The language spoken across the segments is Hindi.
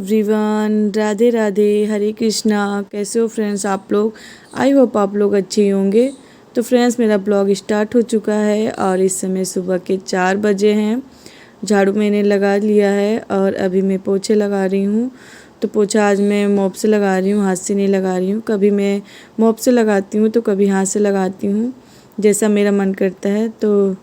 एवरीवन, राधे राधे, हरे कृष्णा। कैसे हो फ्रेंड्स आप लोग? आई होप आप लोग अच्छे ही होंगे। तो फ्रेंड्स मेरा ब्लॉग स्टार्ट हो चुका है और इस समय सुबह के 4 बजे हैं। झाड़ू मैंने लगा लिया है और अभी मैं पोछे लगा रही हूँ। तो पोछा आज मैं मॉप से लगा रही हूँ, हाथ से नहीं लगा रही हूँ। कभी मैं मॉप से लगाती हूँ तो कभी हाथ से लगाती हूँ, जैसा मेरा मन करता है। तो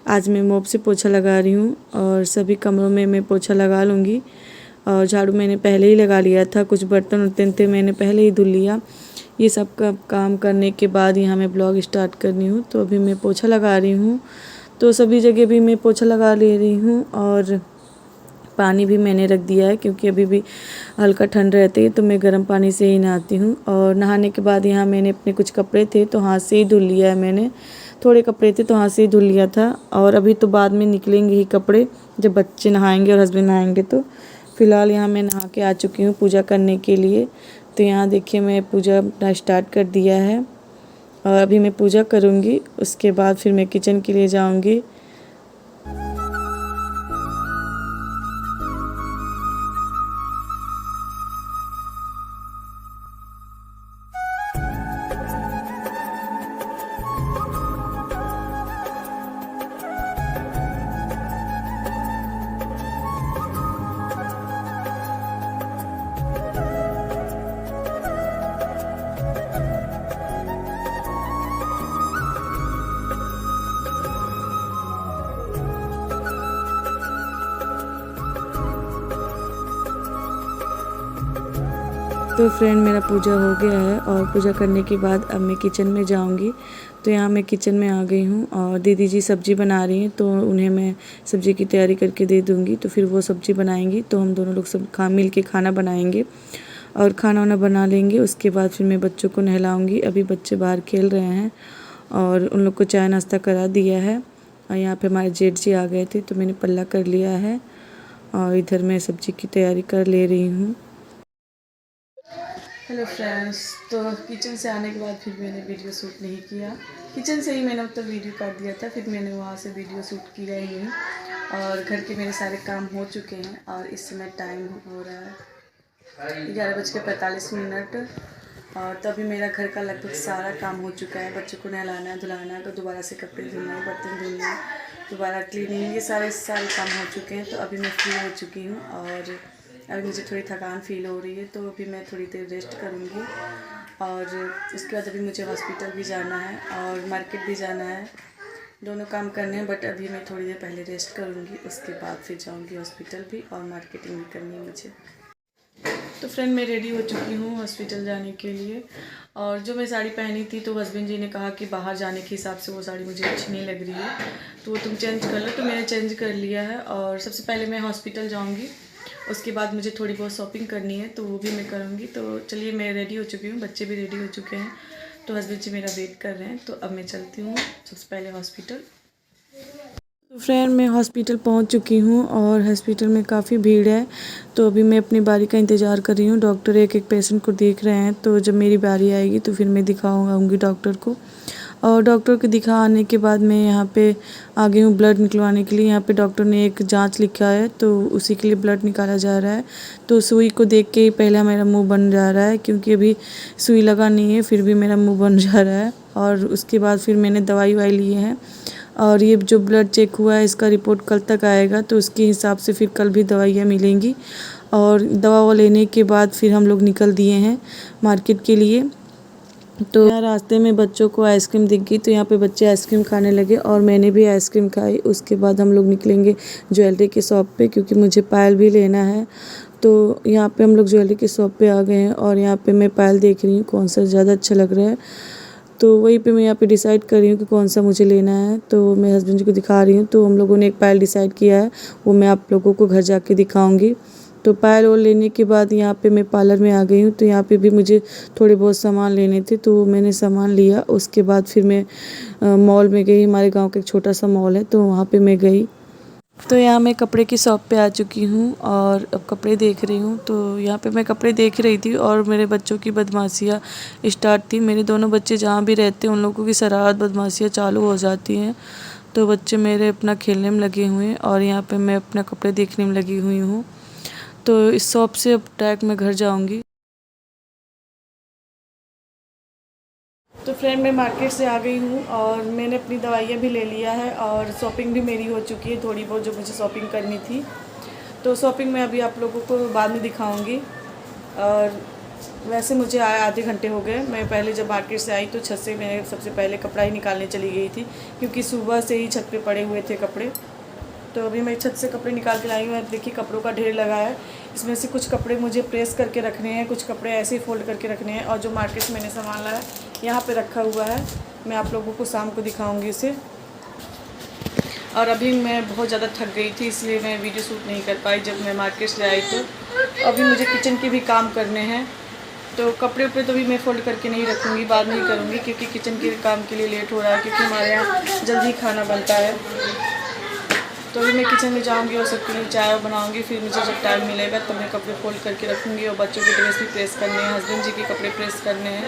आज मैं मॉप से पोछा लगा रही हूँ और सभी कमरों में मैं पोछा लगा लूँगी। और झाड़ू मैंने पहले ही लगा लिया था, कुछ बर्तन उर्तन थे मैंने पहले ही धुल लिया। ये सब का काम करने के बाद यहाँ मैं ब्लॉग स्टार्ट करनी हूँ। तो अभी मैं पोछा लगा रही हूँ, तो सभी जगह भी मैं पोछा लगा ले रही हूँ। और पानी भी मैंने रख दिया है क्योंकि अभी भी हल्का ठंड रहती है तो मैं गर्म पानी से ही नहाती हूँ। और नहाने के बाद यहाँ मैंने अपने कुछ कपड़े थे तो हाथ से ही धुल लिया है मैंने। थोड़े कपड़े थे तो हाथ से ही धुल लिया था। और अभी तो बाद में निकलेंगे ही कपड़े, जब बच्चे नहाएंगे और हस्बैंड नहाएंगे। तो फ़िलहाल यहाँ मैं नहा के आ चुकी हूँ पूजा करने के लिए। तो यहाँ देखिए मैं पूजा अपना स्टार्ट कर दिया है और अभी मैं पूजा करूँगी, उसके बाद फिर मैं किचन के लिए जाऊँगी। तो फ्रेंड मेरा पूजा हो गया है और पूजा करने के बाद अब मैं किचन में जाऊंगी। तो यहाँ मैं किचन में आ गई हूँ और दीदी जी सब्ज़ी बना रही हैं, तो उन्हें मैं सब्ज़ी की तैयारी करके दे दूँगी। तो फिर वो सब्ज़ी बनाएंगी तो हम दोनों लोग सब मिल के खाना बनाएंगे और खाना वाना बना लेंगे। उसके बाद फिर मैं बच्चों को नहलाऊँगी। अभी बच्चे बाहर खेल रहे हैं और उन लोग को चाय नाश्ता करा दिया है। और यहाँ पर हमारे जेठ जी आ गए थे तो मैंने पल्ला कर लिया है और इधर मैं सब्ज़ी की तैयारी कर ले रही हूँ। हेलो फ्रेंड्स, तो किचन से आने के बाद फिर मैंने वीडियो शूट नहीं किया। किचन से ही मैंने तो वीडियो कर दिया था, फिर मैंने वहाँ से वीडियो शूट किया ही नहीं। और घर के मेरे सारे काम हो चुके हैं और इस समय टाइम हो रहा है 11:45। और तभी मेरा घर का लगभग सारा काम हो चुका है। बच्चों को नहलाना, धुलाना, तो दोबारा से कपड़े धुलना, बर्तन धुलना, दोबारा क्लीनिंग, ये सारे काम हो चुके हैं। तो अभी मैं फ्री हो चुकी हूँ और अभी मुझे थोड़ी थकान फ़ील हो रही है, तो अभी मैं थोड़ी देर रेस्ट करूँगी। और उसके बाद अभी मुझे हॉस्पिटल भी जाना है और मार्केट भी जाना है, दोनों काम करने हैं। बट अभी मैं थोड़ी देर पहले रेस्ट करूँगी, उसके बाद फिर जाऊँगी हॉस्पिटल भी और मार्केटिंग भी करनी है मुझे। तो फ्रेंड मैं रेडी हो चुकी हूँ हॉस्पिटल जाने के लिए। और जो मैं साड़ी पहनी थी तो हस्बैंड जी ने कहा कि बाहर जाने के हिसाब से वो साड़ी मुझे अच्छी नहीं लग रही है, तो तुम चेंज कर लो। तो मैंने चेंज कर लिया है और सबसे पहले मैं हॉस्पिटल जाऊँगी, उसके बाद मुझे थोड़ी बहुत शॉपिंग करनी है तो वो भी मैं करूँगी। तो चलिए मैं रेडी हो चुकी हूँ, बच्चे भी रेडी हो चुके हैं, तो हस्बैंड जी मेरा वेट कर रहे हैं। तो अब मैं चलती हूँ सबसे पहले हॉस्पिटल। तो फ्रेंड मैं हॉस्पिटल पहुंच चुकी हूं और हॉस्पिटल में काफ़ी भीड़ है। तो अभी मैं अपनी बारी का इंतज़ार कर रही हूं। डॉक्टर एक एक पेशेंट को देख रहे हैं, तो जब मेरी बारी आएगी तो फिर मैं दिखाऊंगी डॉक्टर को। और डॉक्टर को दिखा आने के बाद मैं यहाँ पे आ गई हूँ ब्लड निकलवाने के लिए। यहाँ पे डॉक्टर ने एक जांच लिखा है तो उसी के लिए ब्लड निकाला जा रहा है। तो सुई को देख के ही पहला मेरा मुंह बन जा रहा है, क्योंकि अभी सुई लगा नहीं है फिर भी मेरा मुंह बन जा रहा है। और उसके बाद फिर मैंने दवाई वाई लिए हैं और ये जो ब्लड चेक हुआ है इसका रिपोर्ट कल तक आएगा, तो उसके हिसाब से फिर कल भी दवाइयाँ मिलेंगी। और दवा लेने के बाद फिर हम लोग निकल दिए हैं मार्केट के लिए। तो यहाँ रास्ते में बच्चों को आइसक्रीम दिख गई तो यहाँ पे बच्चे आइसक्रीम खाने लगे और मैंने भी आइसक्रीम खाई। उसके बाद हम लोग निकलेंगे ज्वेलरी के शॉप पे, क्योंकि मुझे पायल भी लेना है। तो यहाँ पे हम लोग ज्वेलरी के शॉप पे आ गए हैं और यहाँ पे मैं पायल देख रही हूँ कौन सा ज़्यादा अच्छा लग रहा है। तो वहीं पे मैं यहाँ पे डिसाइड कर रही हूँ कि कौन सा मुझे लेना है। तो मैं हस्बैंड जी को दिखा रही हूँ, तो हम लोगों ने एक पायल डिसाइड किया है, वो मैं आप लोगों को घर जाके दिखाऊंगी। तो पायल और लेने के बाद यहाँ पे मैं पार्लर में आ गई हूँ। तो यहाँ पे भी मुझे थोड़े बहुत सामान लेने थे तो मैंने सामान लिया। उसके बाद फिर मैं मॉल में गई, हमारे गाँव का एक छोटा सा मॉल है तो वहाँ पर मैं गई। तो यहाँ मैं कपड़े की शॉप पे आ चुकी हूँ और अब कपड़े देख रही हूँ। तो यहाँ पे मैं कपड़े देख रही थी और मेरे बच्चों की बदमाशियाँ स्टार्ट थी। मेरे दोनों बच्चे जहाँ भी रहते हैं उन लोगों की शरारत बदमाशियाँ चालू हो जाती हैं। तो बच्चे मेरे अपना खेलने में लगे हुए हैं और यहाँ पे मैं अपना कपड़े देखने में लगी हुई हूँ। तो इस शॉप से अब डायरेक्ट मैं घर जाऊंगी। तो फ्रेंड, मैं मार्केट से आ गई हूँ और मैंने अपनी दवाइयाँ भी ले लिया है और शॉपिंग भी मेरी हो चुकी है, थोड़ी बहुत जो मुझे शॉपिंग करनी थी। तो शॉपिंग मैं अभी आप लोगों को बाद में दिखाऊंगी। और वैसे मुझे आधे घंटे हो गए। मैं पहले जब मार्केट से आई तो छत से मैं सबसे पहले कपड़ा ही निकालने चली गई थी, क्योंकि सुबह से ही छत पे पड़े हुए थे कपड़े। तो अभी मैं छत से कपड़े निकाल के लाई हूँ। देखिए कपड़ों का ढेर लगा है। इसमें से कुछ कपड़े मुझे प्रेस करके रखने हैं, कुछ कपड़े ऐसे ही फोल्ड करके रखने हैं। और जो मार्केट से मैंने सामान लाया यहाँ पे रखा हुआ है, मैं आप लोगों को शाम को दिखाऊंगी इसे। और अभी मैं बहुत ज़्यादा थक गई थी, इसलिए मैं वीडियो शूट नहीं कर पाई जब मैं मार्केट से आई। तो अभी मुझे किचन के भी काम करने हैं। तो कपड़े उपड़े तो भी मैं फोल्ड करके नहीं रखूँगी, बाद में ही करूँगी, क्योंकि किचन के काम के लिए लेट हो रहा है, क्योंकि हमारे यहाँ जल्दी खाना बनता है। तो अभी मैं किचन में जाऊँगी और सबके लिए चाय बनाऊँगी। फिर मुझे जब टाइम मिलेगा तब मैं कपड़े फोल्ड करके रखूँगी और बच्चों के ड्रेस भी प्रेस करने हैं, हस्बैंड जी के कपड़े प्रेस करने हैं।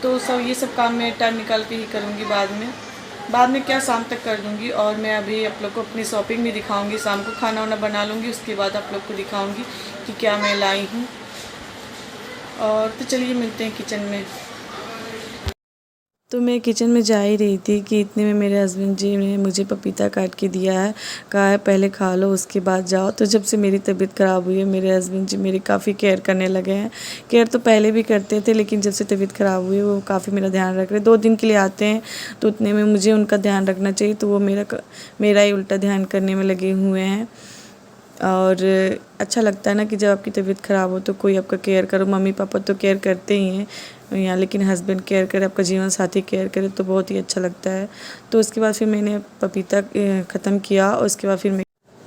तो ये सब काम मैं टाइम निकाल के ही करूँगी। बाद में क्या शाम तक कर दूँगी। और मैं अभी आप लोग को अपनी शॉपिंग भी दिखाऊँगी। शाम को खाना वाना बना लूँगी, उसके बाद आप लोग को दिखाऊँगी कि क्या मैं लाई हूँ। और तो चलिए मिलते हैं किचन में। तो मैं किचन में जा ही रही थी कि इतने में मेरे हस्बैंड जी ने मुझे पपीता काट के दिया है, कहा है पहले खा लो उसके बाद जाओ। तो जब से मेरी तबीयत ख़राब हुई है, मेरे हस्बैंड जी मेरी काफ़ी केयर करने लगे हैं। केयर तो पहले भी करते थे, लेकिन जब से तबीयत ख़राब हुई वो काफ़ी मेरा ध्यान रख रहे। 2 दिन के लिए आते हैं, तो उतने में मुझे उनका ध्यान रखना चाहिए, तो वो मेरा ही उल्टा ध्यान करने में लगे हुए हैं। और अच्छा लगता है ना कि जब आपकी तबीयत ख़राब हो तो कोई आपका केयर करो। मम्मी पापा तो केयर करते ही हैं यहाँ, लेकिन हस्बैंड केयर करे, आपका जीवन साथी केयर करे तो बहुत ही अच्छा लगता है। तो उसके बाद फिर मैंने पपीता ख़त्म किया और उसके बाद फिर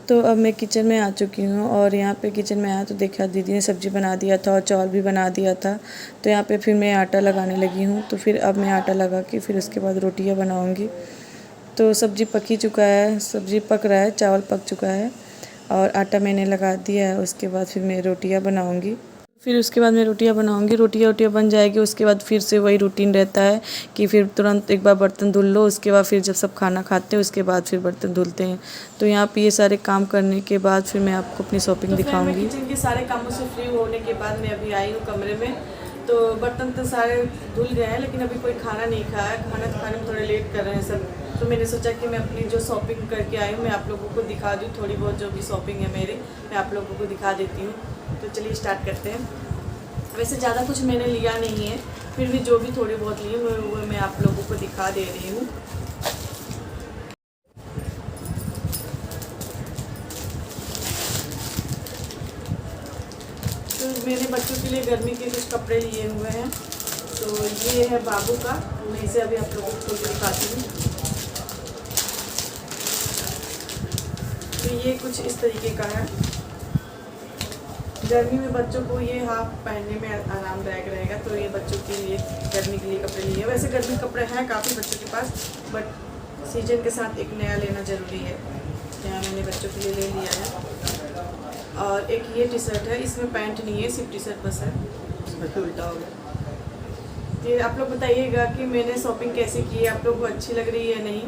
तो अब मैं किचन में आ चुकी हूँ। और यहाँ पे किचन में आया तो देखा दीदी ने सब्ज़ी बना दिया था और चावल भी बना दिया था। तो यहाँ पे फिर मैं आटा लगाने लगी हूँ। तो फिर अब मैं आटा लगा के फिर उसके बाद रोटियाँ बनाऊँगी। तो सब्ज़ी पक ही चुका है, सब्ज़ी पक रहा है, चावल पक चुका है और आटा मैंने लगा दिया है। उसके बाद फिर मैं रोटियाँ बनाऊँगी। फिर उसके बाद मैं रोटियाँ बनाऊँगी, रोटियाँ बन जाएगी। उसके बाद फिर से वही रूटीन रहता है कि फिर तुरंत एक बार बर्तन धुल लो, उसके बाद फिर जब सब खाना खाते हैं उसके बाद फिर बर्तन धुलते हैं। तो यहाँ पे ये सारे काम करने के बाद फिर मैं आपको अपनी शॉपिंग दिखाऊंगी। किचन के सारे कामों से फ्री होने के बाद मैं अभी आई हूँ कमरे में। तो बर्तन तो सारे धुल गए हैं, लेकिन अभी कोई खाना नहीं खाया है। खाना खाने में थोड़े लेट कर रहे हैं सब। तो मैंने सोचा कि मैं अपनी जो शॉपिंग करके आई हूँ मैं आप लोगों को दिखा दूँ। थोड़ी बहुत जो भी शॉपिंग है मेरी, मैं आप लोगों को दिखा देती हूँ। तो चलिए स्टार्ट करते हैं। वैसे ज़्यादा कुछ मैंने लिया नहीं है, फिर भी जो भी थोड़ी बहुत ली वो मैं आप लोगों को दिखा दे रही हूँ। तो मैंने बच्चों के लिए गर्मी के कुछ कपड़े लिए हुए हैं। तो ये है बाबू का, मैं इसे अभी आप लोगों को दिखाती हूँ। तो ये कुछ इस तरीके का है। गर्मी में बच्चों को ये हाफ पहनने में आरामदायक रहेगा। तो ये बच्चों के लिए गर्मी के लिए कपड़े लिए। वैसे गर्मी कपड़े हैं काफ़ी बच्चों के पास, बट सीजन के साथ एक नया लेना ज़रूरी है। यहाँ मैंने बच्चों के लिए ले लिया है। और एक ये टी शर्ट है, इसमें पैंट नहीं है, सिर्फ टी शर्ट बस है। उसमें तो उल्टा हो गया। ये आप लोग बताइएगा कि मैंने शॉपिंग कैसे की है, आप लोग को अच्छी लग रही है नहीं।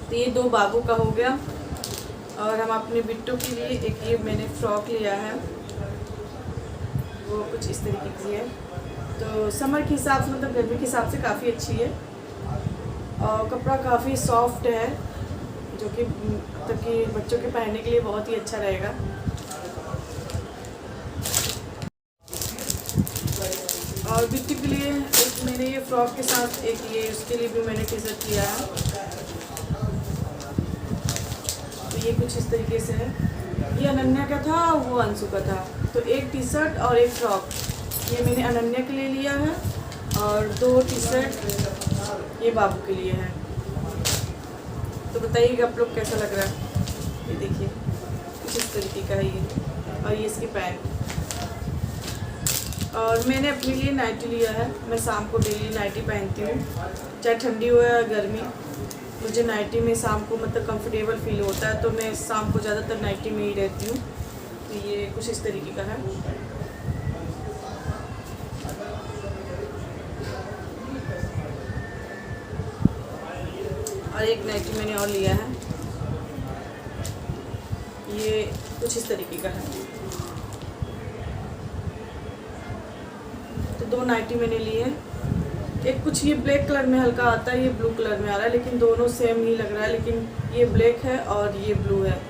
तो ये 2 बाबू का हो गया। और हम अपने बिट्टू के लिए एक ये मैंने फ्रॉक लिया है, वो कुछ इस तरीके की है। तो समर के हिसाब से, मतलब गर्मी के हिसाब से काफ़ी अच्छी है। और कपड़ा काफ़ी सॉफ्ट है, जो कि मतलब कि बच्चों के पहनने के लिए बहुत ही अच्छा रहेगा। और बिट्टू के लिए एक मैंने ये फ्रॉक के साथ एक ये उसके लिए भी मैंने टी शर्ट लिया है। ये कुछ इस तरीके से है। ये अनन्या का था, वो अंशु का था। तो एक टी शर्ट और एक फ्रॉक ये मैंने अनन्या के लिए लिया है, और 2 टी शर्ट ये बाबू के लिए है। तो बताइएगा आप लोग कैसा लग रहा है। ये देखिए कुछ इस तरीके का है ये, और ये इसकी पैंट। और मैंने अपने लिए नाइटी लिया है। मैं शाम को डेली नाइटी पहनती हूँ, चाहे ठंडी हो या गर्मी। मुझे नाइटी में शाम को मतलब कंफर्टेबल फील होता है, तो मैं शाम को ज़्यादातर नाइटी में ही रहती हूँ। तो ये कुछ इस तरीके का है। और एक नाइटी मैंने और लिया है, ये कुछ कुछ इस तरीके का है। तो 2 नाइटी मैंने लिए हैं। एक कुछ ये ब्लैक कलर में हल्का आता है, ये ब्लू कलर में आ रहा है, लेकिन दोनों सेम ही लग रहा है, लेकिन ये ब्लैक है और ये ब्लू है।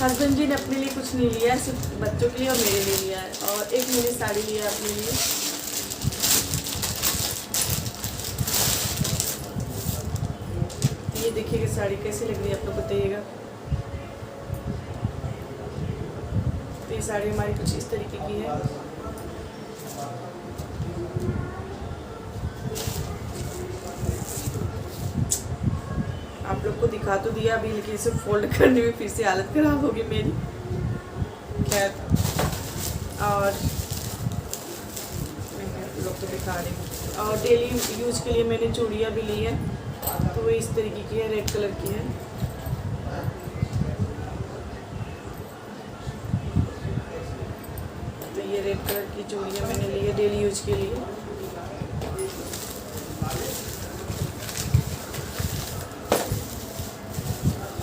हस्बैंड जी ने अपने लिए कुछ नहीं लिया है, सिर्फ बच्चों के लिए और मेरे लिए लिया है। और एक मैंने साड़ी लिया है अपने लिए। ये देखिएगा साड़ी कैसी लग रही है, आप लोग बताइएगा। तो ये साड़ी हमारी कुछ इस तरीके की है। आप लोग को दिखा तो दिया अभी, लेकिन इसे फोल्ड करने में फिर से हालत ख़राब होगी मेरी। खैर, और मैं आप लोग को दिखा रही हूँ। और डेली यूज के लिए मैंने चूड़ियाँ भी ली है, तो वो इस तरीके की है, रेड कलर की है। तो ये रेड कलर की चूड़ियाँ मैंने ली है डेली यूज के लिए।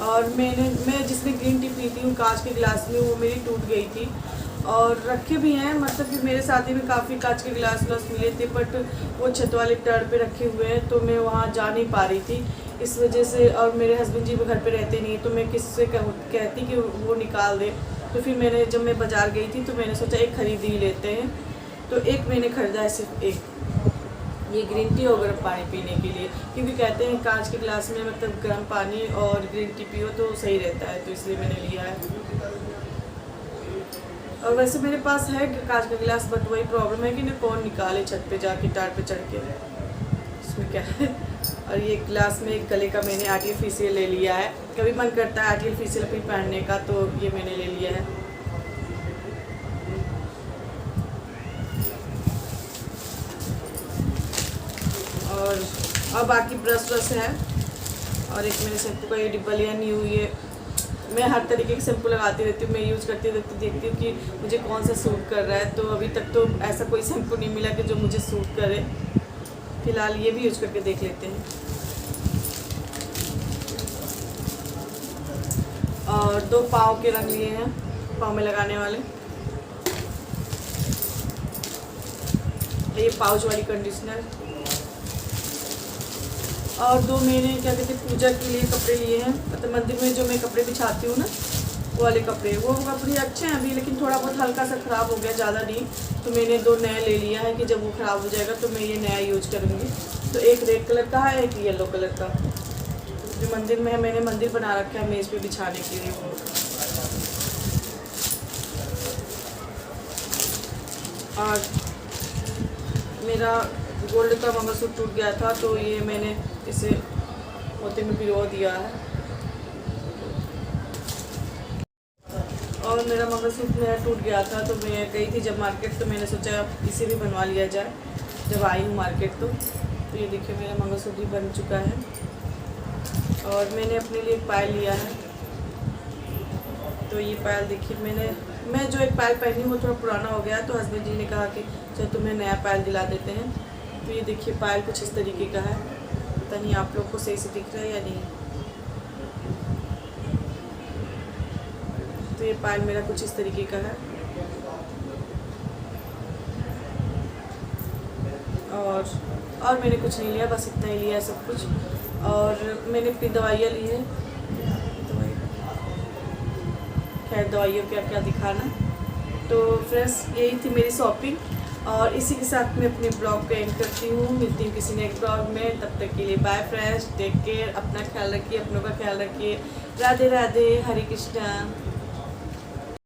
और मैं जिसमें ग्रीन टी पीती हूँ कांच के गिलास में, वो मेरी टूट गई थी। और रखे भी हैं, मतलब कि मेरे शादी में काफ़ी कांच के गिलास मिले थे, बट वो छत वाले टर्न पे रखे हुए हैं, तो मैं वहाँ जा नहीं पा रही थी इस वजह से। और मेरे हस्बैंड जी भी घर पे रहते नहीं, तो मैं किससे कहती कि वो निकाल दे। तो फिर मैंने जब मैं बाज़ार गई थी तो मैंने सोचा एक ख़रीद ही लेते हैं। तो एक मैंने ख़रीदा है, सिर्फ एक, ये ग्रीन टी और गर्म पानी पीने के लिए, क्योंकि कहते हैं कांच के गिलास में मतलब गर्म पानी और ग्रीन टी पियो तो सही रहता है, तो इसलिए मैंने लिया है। और वैसे मेरे पास है कांच का गिलास, बट वही प्रॉब्लम है कि ना कौन निकाले छत पे जाके टार पे चढ़ के, इसमें क्या है। और ये गिलास में एक गले का मैंने आर्टिफिशियल ले लिया है, कभी मन करता है आर्टिफिशियल भी पहनने का, तो ये मैंने ले लिया है। और बाकी ब्रश है। और एक मैंने शैम्पू का ये डिब्बा लिया न्यू। ये मैं हर तरीके के शैम्पू लगाती रहती हूँ, मैं यूज़ करती रहती, देखती हूँ कि मुझे कौन सा सूट कर रहा है। तो अभी तक तो ऐसा कोई शैम्पू नहीं मिला कि जो मुझे सूट करे। फ़िलहाल ये भी यूज़ करके देख लेते हैं। और 2 पाँव के रंग लिए हैं, पाँव में लगाने वाले। ये पाउच वाली कंडीशनर। और 2 मैंने क्या कहते हैं पूजा के लिए कपड़े लिए हैं, मतलब मंदिर में जो मैं कपड़े बिछाती हूँ ना, वो वाले कपड़े। वो कपड़े अच्छे हैं अभी, लेकिन थोड़ा बहुत हल्का सा ख़राब हो गया, ज़्यादा नहीं। तो मैंने 2 नए ले लिया है कि जब वो ख़राब हो जाएगा तो मैं ये नया यूज करूँगी। तो एक रेड कलर का है, एक येलो कलर का। जो मंदिर में है, मैंने मंदिर बना रखा है मेज़ पे बिछाने के लिए वो। और मेरा गोल्ड का मंगलसूत्र टूट गया था, तो ये मैंने इसे मोती में पिरो दिया है। और मेरा मंगलसूत्र मेरा टूट गया था, तो मैं गई थी जब मार्केट, तो मैंने सोचा इसे भी बनवा लिया जाए जब आई हूँ मार्केट। तो ये देखिए मेरा मंगलसूत्र बन चुका है। और मैंने अपने लिए एक पायल लिया है। तो ये पायल देखिए, मैं जो एक पायल पहनी हूँ वो थोड़ा पुराना हो गया, तो हस्बैंड जी ने कहा कि चलो तुम्हें नया पायल दिला देते हैं। तो ये देखिए पायल कुछ इस तरीके का है, पता नहीं आप लोग को सही से दिख रहा है या नहीं। तो ये पायल मेरा कुछ इस तरीके का है। और मैंने कुछ नहीं लिया, बस इतना ही लिया है सब कुछ। और मैंने अपनी दवाइयाँ ली है, खैर दवाइयों क्या क्या दिखाना। तो फ्रेंड्स यही थी मेरी शॉपिंग, और इसी के साथ मैं अपने ब्लॉग को एंड करती हूँ। मिलती हूँ किसी नेक्स्ट ब्लॉग में, तब तक के लिए बाय फ्रेंड्स, टेक केयर, अपना ख्याल रखिए, अपनों का ख्याल रखिए। राधे राधे, हरे कृष्णा।